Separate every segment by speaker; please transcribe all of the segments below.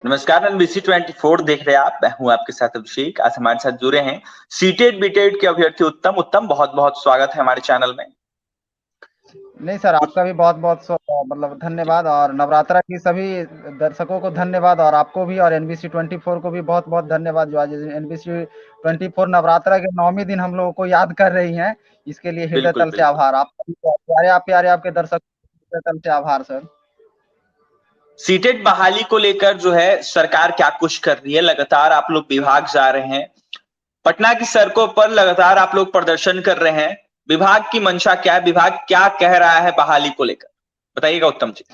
Speaker 1: नमस्कार। एनबीसी 24 देख रहे हैं आप। मैं हूं आपके साथ अभिषेक। आज हमारे साथ जुड़े हैं सीटेट बीटेट के अभ्यर्थी उत्तम। उत्तम, बहुत बहुत स्वागत है हमारे चैनल में।
Speaker 2: नहीं सर, आपका भी बहुत बहुत मतलब धन्यवाद, और नवरात्रा की सभी दर्शकों को धन्यवाद, और आपको भी और एनबीसी 24 को भी बहुत बहुत धन्यवाद जो आज एनबीसी 24 नवरात्रा के 9वें दिन हम लोगों को याद कर रही हैं। इसके लिए हृदय
Speaker 1: बिल्कुल
Speaker 2: तल से
Speaker 1: बिल्कुल।
Speaker 2: आभार। आपका भी प्यारे प्यारे आपके दर्शक हृदय तल से आभार सर।
Speaker 1: सीटेट बहाली को लेकर जो है सरकार क्या कुछ कर रही है, लगातार आप लोग विभाग जा रहे हैं, पटना की सड़कों पर लगातार आप लोग प्रदर्शन कर रहे हैं। विभाग की मंशा क्या है, विभाग क्या कह रहा है बहाली को लेकर, बताइएगा उत्तम जी।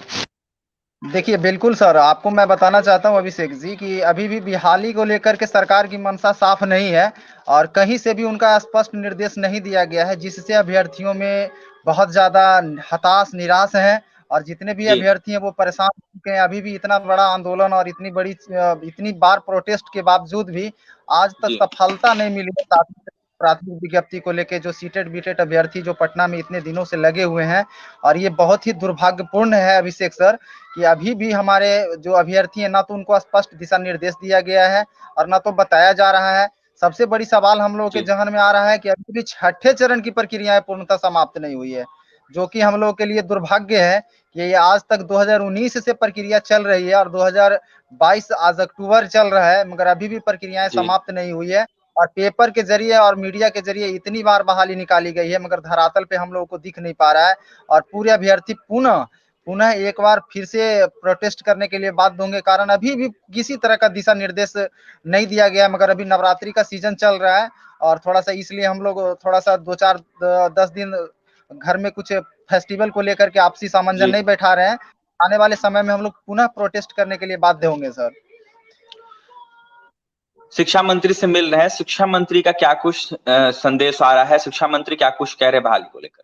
Speaker 2: देखिए बिल्कुल सर, आपको मैं बताना चाहता हूं अभिषेक जी कि अभी भी बहाली को लेकर के सरकार की मंशा साफ नहीं है, और कहीं से भी उनका स्पष्ट निर्देश नहीं दिया गया है, जिससे अभ्यर्थियों में बहुत ज्यादा हताश निराश है। और जितने भी
Speaker 1: जी
Speaker 2: अभ्यर्थी हैं वो परेशान हो चुके हैं। अभी भी इतना बड़ा आंदोलन और इतनी बार प्रोटेस्ट के बावजूद भी आज तक
Speaker 1: जी
Speaker 2: सफलता नहीं मिली है प्राथमिक विज्ञप्ति को लेकर, जो सीटेट बीटेट अभ्यर्थी जो पटना में इतने दिनों से लगे हुए हैं। और ये बहुत ही दुर्भाग्यपूर्ण है अभिषेक सर कि अभी भी हमारे जो अभ्यर्थी हैं ना तो उनको स्पष्ट दिशा निर्देश दिया गया है और ना तो बताया जा रहा है। सबसे बड़ी सवाल हम लोगों के
Speaker 1: जी
Speaker 2: जहन में आ रहा है कि अभी भी छठे चरण की प्रक्रियाएं पूर्णतः समाप्त नहीं हुई है, जो कि हम लोगों के लिए दुर्भाग्य है कि ये आज तक 2019 से प्रक्रिया चल रही है और 2022 आज अक्टूबर चल रहा है, मगर अभी भी प्रक्रियाएं
Speaker 1: जी
Speaker 2: समाप्त नहीं हुई है। और पेपर के जरिए और मीडिया के जरिए इतनी बार बहाली निकाली गई है, मगर धरातल पे हम लोगों को दिख नहीं पा रहा है। और पूरे अभ्यर्थी पुनः पुनः एक बार फिर से प्रोटेस्ट करने के लिए बाध्य होंगे, कारण अभी भी किसी तरह का दिशा निर्देश नहीं दिया गया है। मगर अभी नवरात्रि का सीजन चल रहा है और थोड़ा सा इसलिए हम लोग थोड़ा सा 2 4 10 दिन घर में कुछ फेस्टिवल को लेकर के आपसी सामंजस्य
Speaker 1: जी।
Speaker 2: नहीं बैठा रहे हैं। आने वाले समय में हम लोग पुनः प्रोटेस्ट करने के लिए बाध्य होंगे सर।
Speaker 1: शिक्षा मंत्री से मिल रहे हैं, शिक्षा मंत्री का क्या कुछ संदेश आ रहा है, शिक्षा मंत्री क्या कुछ कह रहे हैं बहाली को लेकर?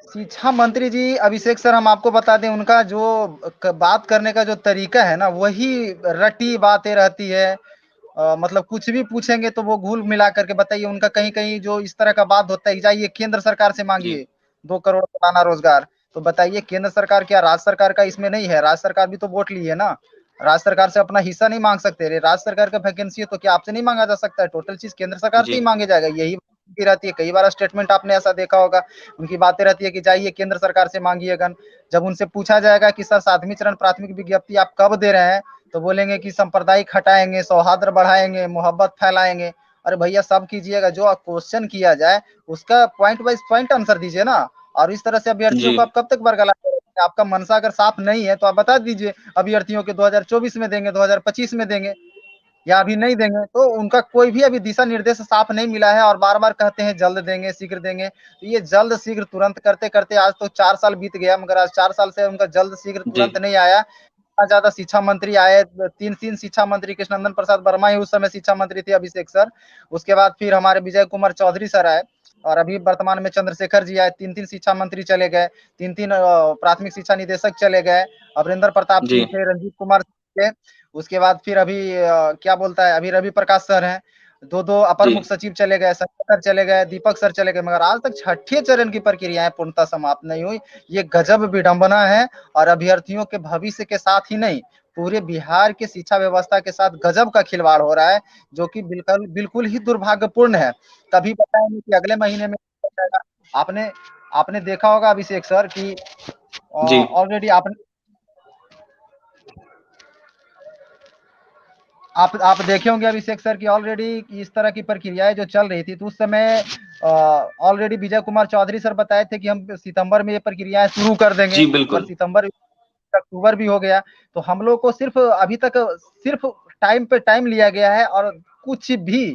Speaker 2: शिक्षा मंत्री जी अभिषेक सर, हम आपको बता दें उनका जो बात करने का जो तरीका है ना, वही रटी बातें रहती है। मतलब कुछ भी पूछेंगे तो वो घुल मिला करके बताइए। उनका कहीं कहीं जो इस तरह का बात होता है, जाइए केंद्र सरकार से
Speaker 1: जी
Speaker 2: मांगिए 2 करोड़ सालाना रोजगार। तो बताइए केंद्र सरकार क्या राज्य सरकार का इसमें नहीं है? राज्य सरकार भी तो वोट ली है ना। राज्य सरकार से अपना हिस्सा नहीं मांग सकते? रे राज्य सरकार का वैकेंसी है तो क्या आपसे नहीं मांगा जा सकता है? टोटल चीज केंद्र सरकार से
Speaker 1: जी
Speaker 2: ही मांगे जाएगा, यही की रहती है। कई बार स्टेटमेंट आपने ऐसा देखा होगा, उनकी बातें रहती है कि जाइए केंद्र सरकार से मांगिएगा। जब उनसे पूछा जाएगा कि सर 7वीं चरण प्राथमिक विज्ञप्ति आप कब दे रहे हैं, तो बोलेंगे कि सांप्रदायिक हटाएंगे, सौहार्द बढ़ाएंगे, मोहब्बत फैलाएंगे। अरे भैया सब कीजिएगा, जो क्वेश्चन किया जाए उसका पॉइंट वाइज पॉइंट आंसर दीजिए ना। और इस तरह से अभ्यर्थियों
Speaker 1: जी
Speaker 2: को आप कब तक बरगला करेंगे? आपका मनसा अगर साफ नहीं है तो आप बता दीजिए अभ्यर्थियों के 2024 में देंगे, 2025 में देंगे, या अभी नहीं देंगे। तो उनका कोई भी अभी दिशा निर्देश साफ नहीं मिला है और बार बार कहते हैं जल्द देंगे, शीघ्र देंगे। तो ये जल्द शीघ्र तुरंत करते करते आज तो 4 साल बीत गया, मगर आज 4 साल से उनका जल्द शीघ्र
Speaker 1: जी
Speaker 2: तुरंत नहीं आया। इतना ज्यादा शिक्षा मंत्री आए, तीन तीन शिक्षा मंत्री, कृष्णनंदन प्रसाद वर्मा ही उस समय शिक्षा मंत्री थे, अभिषेक सर। उसके बाद फिर हमारे विजय कुमार चौधरी सर आए, और अभी वर्तमान में चंद्रशेखर जी आए। 3 3 शिक्षा मंत्री चले गए, 3 3 प्राथमिक शिक्षा निदेशक चले गए। अमरिंदर प्रताप
Speaker 1: जी
Speaker 2: सिंह थे, रंजीत कुमार थे। उसके बाद फिर अभी क्या बोलता है, अभी रवि प्रकाश सर हैं। 2 2 अपर
Speaker 1: जी
Speaker 2: मुख्य सचिव चले गए, संजय सर चले गए, दीपक सर चले गए, मगर आज तक छठे चरण की प्रक्रियाएं पूर्णतः समाप्त नहीं हुई। ये गजब विडंबना है, और अभ्यर्थियों के भविष्य के साथ ही नहीं, पूरे बिहार के शिक्षा व्यवस्था के साथ गजब का खिलवाड़ हो रहा है, जो कि बिल्कुल बिल्कुल ही दुर्भाग्यपूर्ण है। तभी बताएंगे कि अगले महीने में आपने आपने देखा होगा अभिषेक सर कि
Speaker 1: जी
Speaker 2: ऑलरेडी आपने आप देखे होंगे अभिषेक सर की ऑलरेडी इस तरह की प्रक्रियाएं जो चल रही थी, तो उस समय ऑलरेडी विजय कुमार चौधरी सर बताए थे कि हम सितंबर में ये प्रक्रियाएं शुरू कर देंगे,
Speaker 1: जी
Speaker 2: मगर
Speaker 1: बिल्कुल।
Speaker 2: सितंबर अक्टूबर भी हो गया। तो हम लोग को सिर्फ अभी तक सिर्फ टाइम पे टाइम लिया गया है, और कुछ भी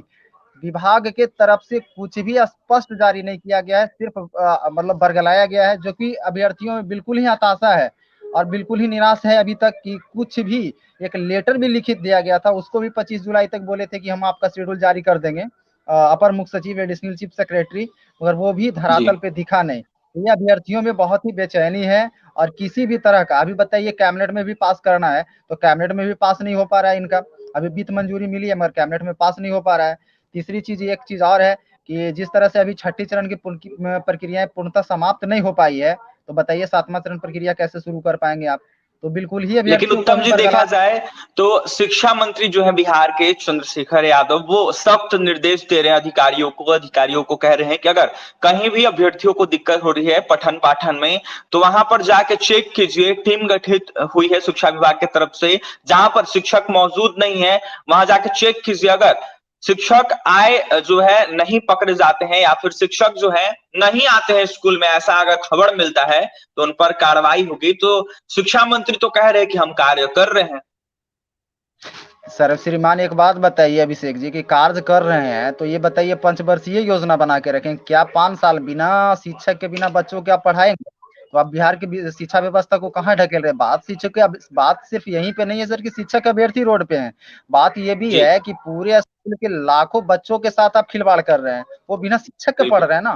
Speaker 2: विभाग के तरफ से कुछ भी स्पष्ट जारी नहीं किया गया है। सिर्फ मतलब बरगलाया गया है, जो कि अभ्यर्थियों में बिल्कुल ही हताशा है और बिल्कुल ही निराश है अभी तक कि कुछ भी। एक लेटर भी लिखित दिया गया था, उसको भी 25 जुलाई तक बोले थे कि हम आपका शेड्यूल जारी कर देंगे, अपर मुख्य सचिव एडिशनल चीफ सेक्रेटरी, मगर वो भी
Speaker 1: जी
Speaker 2: धरातल पे दिखा नहीं। ये अभ्यर्थियों में बहुत ही बेचैनी है। और किसी भी तरह का, अभी बताइए कैबिनेट में भी पास करना है तो कैबिनेट में भी पास नहीं हो पा रहा है इनका। अभी वित्त मंजूरी मिली है मगर कैबिनेट में पास नहीं हो पा रहा है। तीसरी चीज, एक चीज और है कि जिस तरह से अभी छठी चरण की प्रक्रियाएं पूर्णतः समाप्त नहीं हो पाई है, तो बताइए 7वां चरण प्रक्रिया कैसे शुरू कर पाएंगे आप? तो बिल्कुल ही
Speaker 1: लेकिन
Speaker 2: अभ्यर्थियों को
Speaker 1: उत्तम
Speaker 2: हम
Speaker 1: जी देखा जाए तो शिक्षा मंत्री जो है बिहार के चंद्रशेखर यादव, वो सख्त निर्देश दे रहे हैं अधिकारियों को कह रहे हैं कि अगर कहीं भी अभ्यर्थियों को दिक्कत हो रही है पठन पाठन में, तो वहां पर जाके चेक कीजिए। टीम गठित हुई है शिक्षा विभाग की तरफ से, जहां पर शिक्षक मौजूद नहीं है वहां जाके चेक कीजिए। अगर शिक्षक आए जो है नहीं पकड़े जाते हैं या फिर शिक्षक जो है नहीं आते हैं स्कूल में, ऐसा अगर खबर मिलता है तो उन पर कार्रवाई होगी। तो शिक्षा मंत्री तो कह रहे हैं कि हम कार्य कर रहे हैं।
Speaker 2: सर श्रीमान एक बात बताइए अभिषेक जी, कि कार्य कर रहे हैं तो ये बताइए पंचवर्षीय योजना बना के रखें क्या? 5 साल बिना शिक्षक के बिना बच्चों के आप पढ़ाएंगे? तो आप बिहार की शिक्षा व्यवस्था को कहाँ ढकेल रहे हैं? बात शिक्षक के, बात सिर्फ यहीं पे नहीं है सर कि शिक्षक अभ्यर्थी रोड पे हैं। बात ये भी
Speaker 1: जी
Speaker 2: है कि पूरे स्कूल के लाखों बच्चों के साथ आप खिलवाड़ कर रहे हैं, वो बिना शिक्षक के पढ़
Speaker 1: बिल्कुल।
Speaker 2: रहे हैं ना।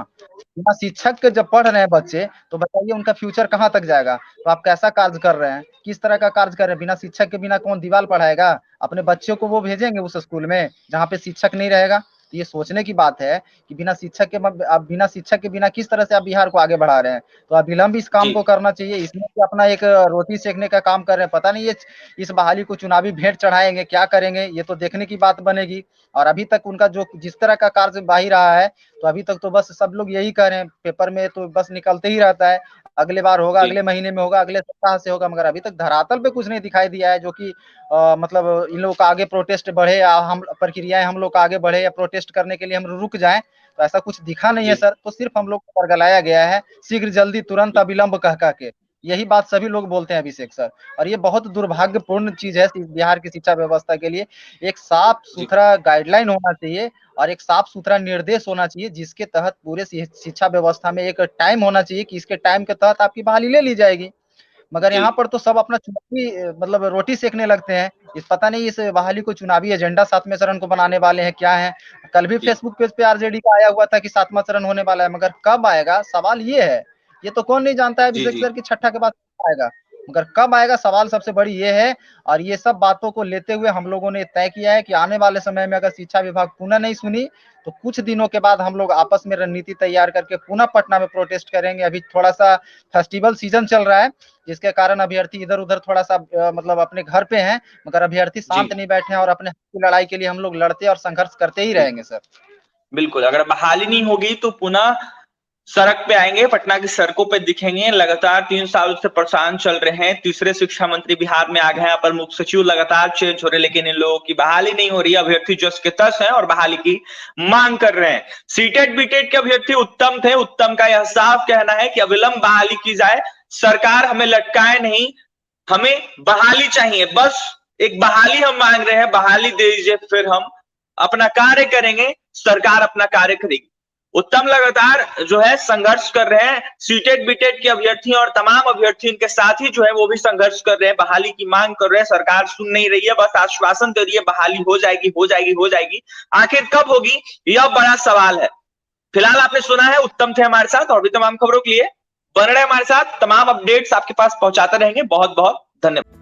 Speaker 2: बिना शिक्षक के जब पढ़ रहे हैं बच्चे, तो बताइए उनका फ्यूचर कहाँ तक जाएगा? तो आप कैसा कार्य कर रहे हैं, किस तरह का कार्य कर रहे हैं? बिना शिक्षक के बिना कौन दीवार पढ़ाएगा? अपने बच्चों को वो भेजेंगे उस स्कूल में जहाँ पे शिक्षक नहीं रहेगा? तो ये सोचने की बात है कि बिना शिक्षक के, आप बिना शिक्षक के बिना किस तरह से आप बिहार को आगे बढ़ा रहे हैं। तो अविलंब इस काम
Speaker 1: जी
Speaker 2: को करना चाहिए। इसमें कि अपना एक रोटी सेकने का काम कर रहे हैं, पता नहीं ये इस बहाली को चुनावी भेंट चढ़ाएंगे, क्या करेंगे, ये तो देखने की बात बनेगी। और अभी तक उनका जो जिस तरह का कार्यवाही रहा है, तो अभी तक तो बस सब लोग यही कह रहे हैं, पेपर में तो बस निकलते ही रहता है, अगले बार होगा,
Speaker 1: जी
Speaker 2: अगले महीने में होगा, अगले सप्ताह से होगा, मगर अभी तक धरातल पे कुछ नहीं दिखाई दिया है जो कि मतलब इन लोगों का आगे प्रोटेस्ट बढ़े या हम प्रक्रियाएं हम लोग का आगे बढ़े या प्रोटेस्ट करने के लिए हम रुक जाएं। तो ऐसा कुछ दिखा नहीं है
Speaker 1: जी
Speaker 2: सर। तो सिर्फ हम लोग को वर्गलाया गया है, शीघ्र जल्दी तुरंत अविलंब कह के। यही बात सभी लोग बोलते हैं अभिषेक सर। और ये बहुत दुर्भाग्यपूर्ण चीज है बिहार की शिक्षा व्यवस्था के लिए। एक साफ
Speaker 1: जी
Speaker 2: सुथरा गाइडलाइन होना चाहिए और एक साफ सुथरा निर्देश होना चाहिए, जिसके तहत पूरे शिक्षा व्यवस्था में एक टाइम होना चाहिए कि इसके टाइम के तहत आपकी बहाली ले ली जाएगी। मगर
Speaker 1: जी
Speaker 2: यहाँ पर तो सब अपना चुनावी मतलब रोटी सेकने लगते हैं। इस पता नहीं इस बहाली को चुनावी एजेंडा 7वें चरण को बनाने वाले हैं क्या है। कल भी
Speaker 1: जी
Speaker 2: फेसबुक पेज पे आरजेडी का आया हुआ था कि 7वां चरण होने वाला है, मगर कब आएगा सवाल ये है। ये तो कौन नहीं जानता है
Speaker 1: जी
Speaker 2: अभिषेक
Speaker 1: जी
Speaker 2: सर की छठा के बाद आएगा, मगर कब आएगा सवाल सबसे बड़ी ये है। और ये सब बातों को लेते हुए हम लोगों ने तय किया है कि आने वाले समय में अगर शिक्षा विभाग पुनः नहीं सुनी, तो कुछ दिनों के बाद हम लोग आपस में रणनीति तैयार करके पुनः पटना में प्रोटेस्ट करेंगे। अभी थोड़ा सा फेस्टिवल सीजन चल रहा है, जिसके कारण अभ्यर्थी इधर उधर थोड़ा सा मतलब अपने घर पे हैं, मगर अभ्यर्थी
Speaker 1: जी
Speaker 2: शांत नहीं बैठे हैं और अपने हक की लड़ाई के लिए हम लोग लड़ते और संघर्ष करते ही
Speaker 1: जी
Speaker 2: रहेंगे सर।
Speaker 1: बिल्कुल। अगर बहाली नहीं होगी तो पुनः सड़क पे आएंगे, पटना की सड़कों पे दिखेंगे। लगातार 3 साल से परेशान चल रहे हैं, तीसरे शिक्षा मंत्री बिहार में आ गए हैं, अपर मुख्य सचिव लगातार चेंज हो रहे हैं, लेकिन इन लोगों की बहाली नहीं हो रही है। अभ्यर्थी जस के तस है और बहाली की मांग कर रहे हैं। सीटेट बीटेट के अभ्यर्थी उत्तम थे, उत्तम का यह साफ कहना है कि अविलंब बहाली की जाए, सरकार हमें लटकाए नहीं, हमें बहाली चाहिए, बस एक बहाली हम मांग रहे हैं, बहाली दे दीजिए, फिर हम अपना कार्य करेंगे, सरकार अपना कार्य करेगी। उत्तम लगातार जो है संघर्ष कर रहे हैं। सीटेट बीटेट के अभ्यर्थी और तमाम अभ्यर्थी इनके साथ ही जो है वो भी संघर्ष कर रहे हैं, बहाली की मांग कर रहे हैं। सरकार सुन नहीं रही है, बस आश्वासन दे रही है बहाली हो जाएगी हो जाएगी हो जाएगी। आखिर कब होगी, यह बड़ा सवाल है। फिलहाल आपने सुना है उत्तम थे हमारे साथ, और भी तमाम खबरों के लिए बन रहे हमारे साथ, तमाम अपडेट्स आपके पास पहुंचाते रहेंगे। बहुत बहुत धन्यवाद।